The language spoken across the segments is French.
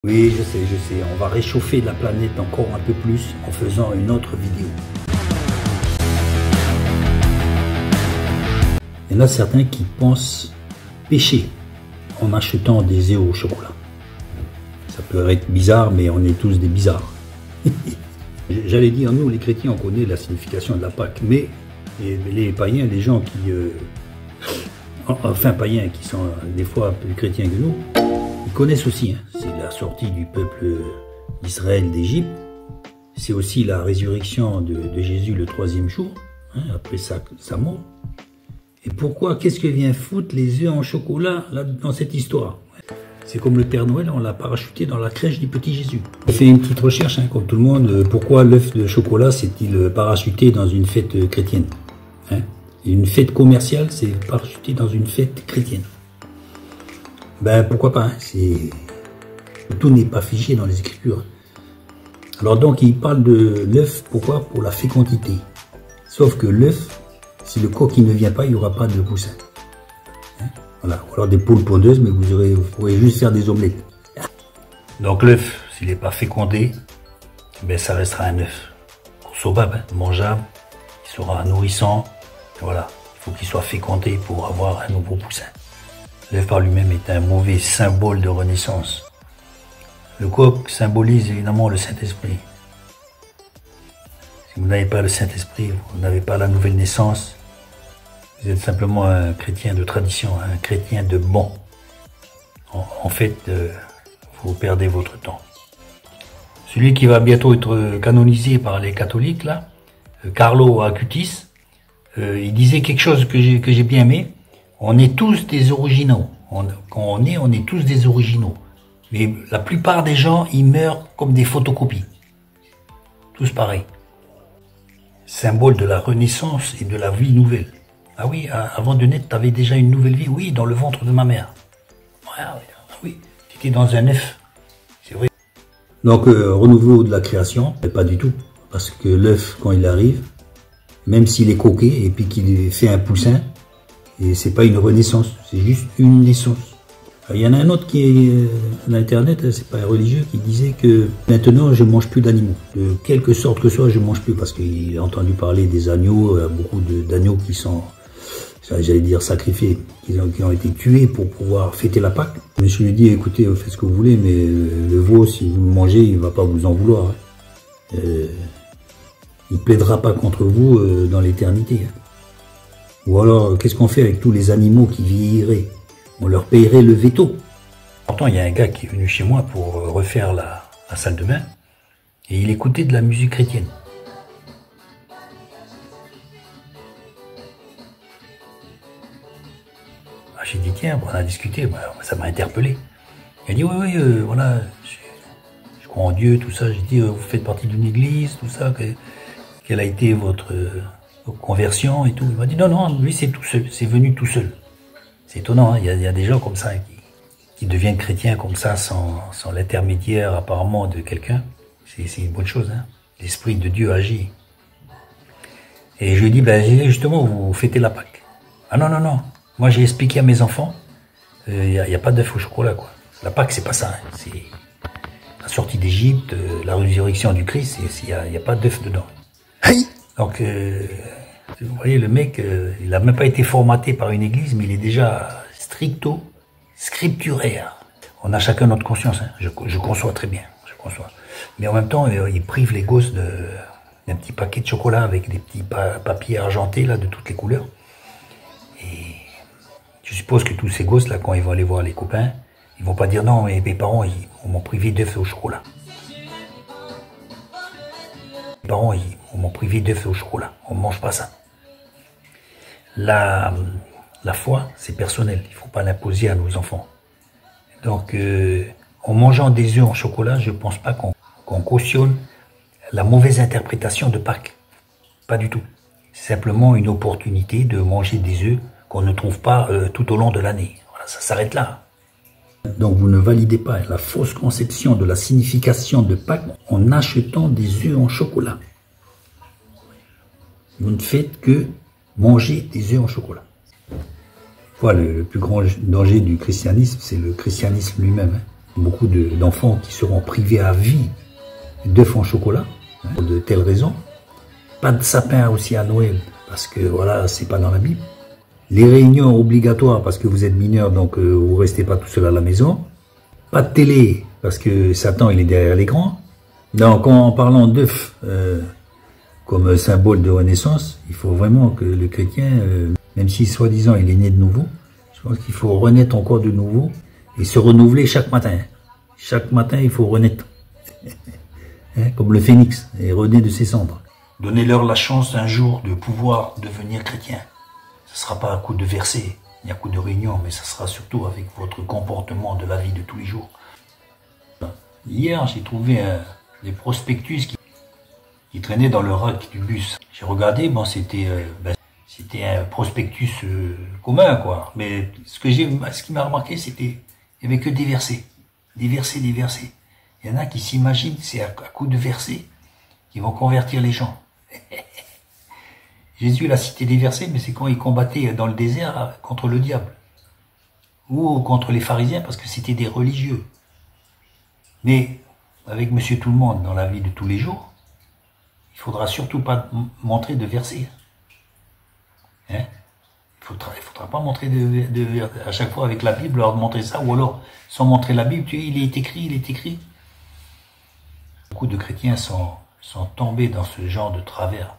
Oui, je sais. On va réchauffer la planète encore un peu plus en faisant une autre vidéo. Il y en a certains qui pensent pécher en achetant des œufs au chocolat. Ça peut être bizarre, mais on est tous des bizarres. J'allais dire, nous les chrétiens, on connaît la signification de la Pâque, mais les païens, les gens qui... enfin païens, qui sont des fois plus chrétiens que nous, ils connaissent aussi. C'est la sortie du peuple d'Israël d'Égypte. C'est aussi la résurrection de Jésus le 3e jour, après sa mort. Et pourquoi, qu'est-ce que vient foutre les œufs en chocolat là, dans cette histoire? C'est comme le Père Noël, on l'a parachuté dans la crèche du petit Jésus. J'ai fait une petite recherche, comme tout le monde, pourquoi l'œuf de chocolat s'est-il parachuté dans une fête chrétienne? Une fête commerciale, c'est parachuté dans une fête chrétienne. Ben pourquoi pas, tout n'est pas figé dans les Écritures. Alors donc il parle de l'œuf, pourquoi? Pour la fécondité. Sauf que l'œuf, si le coq ne vient pas, il n'y aura pas de poussin. Voilà, ou alors des poules pondeuses, mais vous pourrez juste faire des omelettes. Donc l'œuf, s'il n'est pas fécondé, ben ça restera un œuf consommable, mangeable, il sera nourrissant. Voilà, il faut qu'il soit fécondé pour avoir un nouveau poussin. L'œuf par lui-même est un mauvais symbole de renaissance. Le coq symbolise évidemment le Saint-Esprit. Si vous n'avez pas le Saint-Esprit, vous n'avez pas la nouvelle naissance, vous êtes simplement un chrétien de tradition, un chrétien de bon. En fait, vous perdez votre temps. Celui qui va bientôt être canonisé par les catholiques, là, Carlo Acutis, il disait quelque chose que j'ai bien aimé. On est tous des originaux. Quand on est tous des originaux. Mais la plupart des gens, ils meurent comme des photocopies. Tous pareils. Symbole de la renaissance et de la vie nouvelle. Ah oui, avant de naître, tu avais déjà une nouvelle vie. Oui, dans le ventre de ma mère. Oui, tu étais dans un œuf. C'est vrai. Donc, renouveau de la création, mais pas du tout. Parce que l'œuf, quand il arrive, même s'il est coquet et puis qu'il fait un poussin, et c'est pas une renaissance, c'est juste une naissance. Il y en a un autre qui est à l'internet, c'est pas un religieux, qui disait que maintenant je mange plus d'animaux. De quelque sorte que ce soit, je mange plus parce qu'il a entendu parler des agneaux, beaucoup d'agneaux qui sont, j'allais dire sacrifiés, qui ont été tués pour pouvoir fêter la Pâque. Je me suis dit, écoutez, faites ce que vous voulez, mais le veau, si vous le mangez, il va pas vous en vouloir. Il plaidera pas contre vous dans l'éternité. Ou alors, qu'est-ce qu'on fait avec tous les animaux qui vieilliraient? On leur payerait le veto. Pourtant, il y a un gars qui est venu chez moi pour refaire la salle de bain, et il écoutait de la musique chrétienne. J'ai dit, tiens, on a discuté, ça m'a interpellé. Il a dit, oui, voilà, je crois en Dieu, tout ça. J'ai dit, vous faites partie d'une église, tout ça, quelle a été votre conversion et tout. Il m'a dit, non, lui c'est tout seul, c'est venu tout seul. C'est étonnant, il y a des gens comme ça qui deviennent chrétiens comme ça sans l'intermédiaire apparemment de quelqu'un. C'est une bonne chose, L'Esprit de Dieu agit. Et je lui ai dit, justement, vous fêtez la Pâque. Ah non. Moi j'ai expliqué à mes enfants, il n'y a pas d'œuf au chocolat, quoi. La Pâque c'est pas ça, c'est la sortie d'Égypte, la résurrection du Christ, il n'y a pas d'œuf dedans. Donc, vous voyez, le mec, il n'a même pas été formaté par une église, mais il est déjà stricto scripturaire. On a chacun notre conscience, je conçois très bien, je conçois. Mais en même temps, il prive les gosses d'un petit paquet de chocolat avec des petits papiers argentés là, de toutes les couleurs. Et je suppose que tous ces gosses là, quand ils vont aller voir les copains, ils vont pas dire non, mais mes parents, ils m'ont privé d'œufs au chocolat. Mes parents, ils m'ont privé d'œufs au chocolat. On ne mange pas ça. La foi, c'est personnel. Il ne faut pas l'imposer à nos enfants. Donc, en mangeant des œufs en chocolat, je ne pense pas qu'on cautionne la mauvaise interprétation de Pâques. Pas du tout. C'est simplement une opportunité de manger des œufs qu'on ne trouve pas tout au long de l'année. Voilà, ça s'arrête là. Donc vous ne validez pas la fausse conception de la signification de Pâques en achetant des œufs en chocolat. Vous ne faites que manger des œufs en chocolat. Voilà, le plus grand danger du christianisme, c'est le christianisme lui-même. beaucoup d'enfants qui seront privés à vie d'œufs en chocolat, hein, pour de telles raisons. Pas de sapin aussi à Noël, parce que voilà, c'est pas dans la Bible. Les réunions obligatoires, parce que vous êtes mineur, donc vous restez pas tout seul à la maison. Pas de télé, parce que Satan, il est derrière l'écran. Donc, en parlant d'œufs comme symbole de renaissance, il faut vraiment que le chrétien, même si soi-disant il est né de nouveau, je pense qu'il faut renaître encore de nouveau et se renouveler chaque matin. Chaque matin, il faut renaître. Hein, comme le phénix, et renaître de ses cendres. Donnez-leur la chance un jour de pouvoir devenir chrétien. Ce ne sera pas à coup de versets, ni à coup de réunion, mais ce sera surtout avec votre comportement de la vie de tous les jours. Hier, j'ai trouvé des prospectus qui traînaient dans le rack du bus. J'ai regardé, bon, c'était un prospectus commun, quoi. Mais ce qui m'a remarqué, c'était il n'y avait que des versets. Des versets, des versets. Il y en a qui s'imaginent, c'est à coup de versets, qui vont convertir les gens. Jésus l'a cité des versets, mais c'est quand il combattait dans le désert contre le diable. Ou contre les pharisiens, parce que c'était des religieux. Mais avec Monsieur Tout-le-Monde, dans la vie de tous les jours, il faudra surtout pas montrer de versets. Hein? Il faudra pas montrer à chaque fois avec la Bible, leur montrer ça, ou alors sans montrer la Bible, tu sais, il est écrit, il est écrit. Beaucoup de chrétiens sont tombés dans ce genre de travers,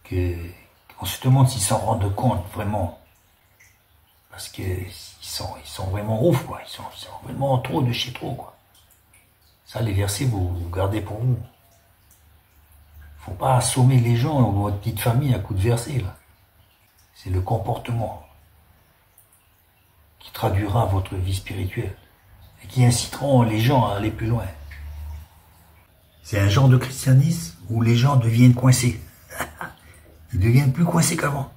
qu'on se demande s'ils s'en rendent compte vraiment. Parce qu'ils sont vraiment ouf, quoi. Ils sont vraiment trop de chez trop, quoi. Ça, les versets, vous gardez pour vous. Faut pas assommer les gens ou votre petite famille à coups de versets, là. C'est le comportement qui traduira votre vie spirituelle et qui inciteront les gens à aller plus loin. C'est un genre de christianisme où les gens deviennent coincés. Ils deviennent plus coincés qu'avant.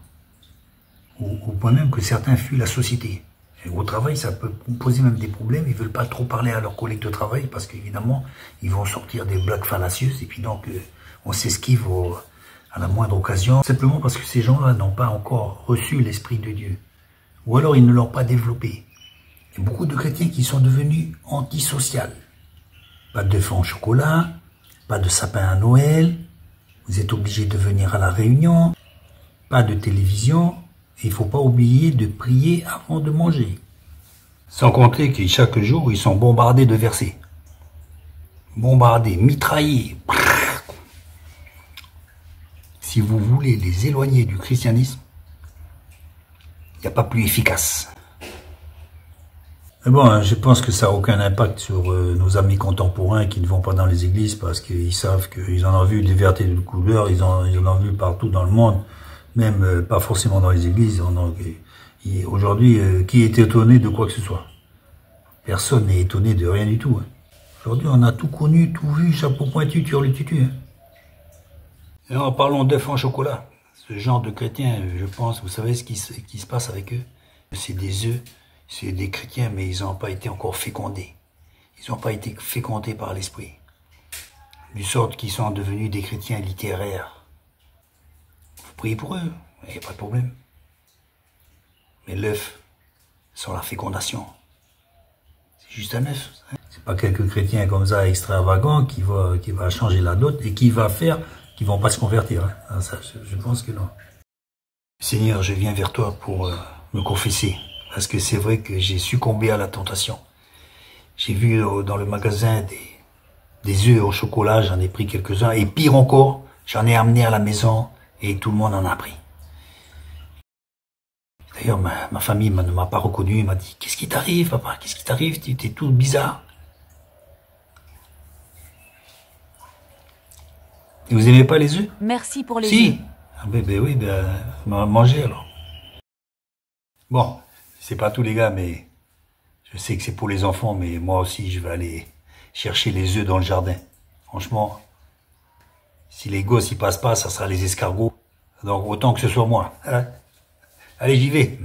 Au point même que certains fuient la société. Et au travail, ça peut poser même des problèmes. Ils veulent pas trop parler à leurs collègues de travail parce qu'évidemment, ils vont sortir des blagues fallacieuses et puis donc on s'esquive à la moindre occasion. Simplement parce que ces gens-là n'ont pas encore reçu l'Esprit de Dieu. Ou alors ils ne l'ont pas développé. Il y a beaucoup de chrétiens qui sont devenus antisociaux. Pas d'œufs en chocolat, pas de sapin à Noël, vous êtes obligés de venir à la réunion, pas de télévision, et il ne faut pas oublier de prier avant de manger. Sans compter que chaque jour, ils sont bombardés de versets. Bombardés, mitraillés. Si vous voulez les éloigner du christianisme, il n'y a pas plus efficace. Mais bon, je pense que ça n'a aucun impact sur nos amis contemporains qui ne vont pas dans les églises parce qu'ils savent qu'ils en ont vu des vertés de couleurs, ils en ont vu partout dans le monde, même pas forcément dans les églises. Aujourd'hui, qui est étonné de quoi que ce soit? Personne n'est étonné de rien du tout. Hein. Aujourd'hui, on a tout connu, tout vu, chapeau pointu, turlututu. Hein. Et en parlant d'œufs en chocolat, ce genre de chrétiens, je pense, vous savez ce qui se passe avec eux? C'est des œufs, c'est des chrétiens, mais ils n'ont pas été encore fécondés. Ils n'ont pas été fécondés par l'esprit. Du sorte qu'ils sont devenus des chrétiens littéraires. Vous priez pour eux, il n'y a pas de problème. Mais l'œuf, sans la fécondation, c'est juste un œuf. C'est pas quelques chrétiens comme ça extravagants qui va changer la donne et qui vont pas se convertir. Hein. Ça, je pense que non. Seigneur, je viens vers toi pour me confesser. Parce que c'est vrai que j'ai succombé à la tentation. J'ai vu dans le magasin des œufs au chocolat, j'en ai pris quelques-uns. Et pire encore, j'en ai amené à la maison et tout le monde en a pris. D'ailleurs, ma famille ne m'a pas reconnu. Elle m'a dit, qu'est-ce qui t'arrive, papa? Qu'est-ce qui t'arrive? Tu es tout bizarre. Et vous aimez pas les œufs? Merci pour les œufs. Si. Ah oui, mangez alors. Bon, c'est pas tous les gars, mais je sais que c'est pour les enfants, mais moi aussi, je vais aller chercher les œufs dans le jardin. Franchement, si les gosses y passent pas, ça sera les escargots. Donc autant que ce soit moi. Hein? Allez, j'y vais.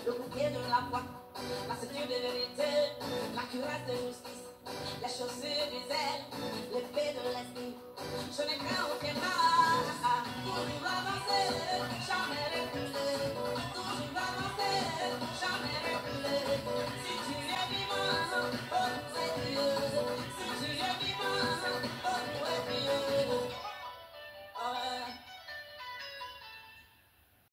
le bouquet de la foi, la ceinture de vérité, la cuirasse de justice, les chaussures du zèle, l'épée de l'esprit. Je n'ai craint aucun mal.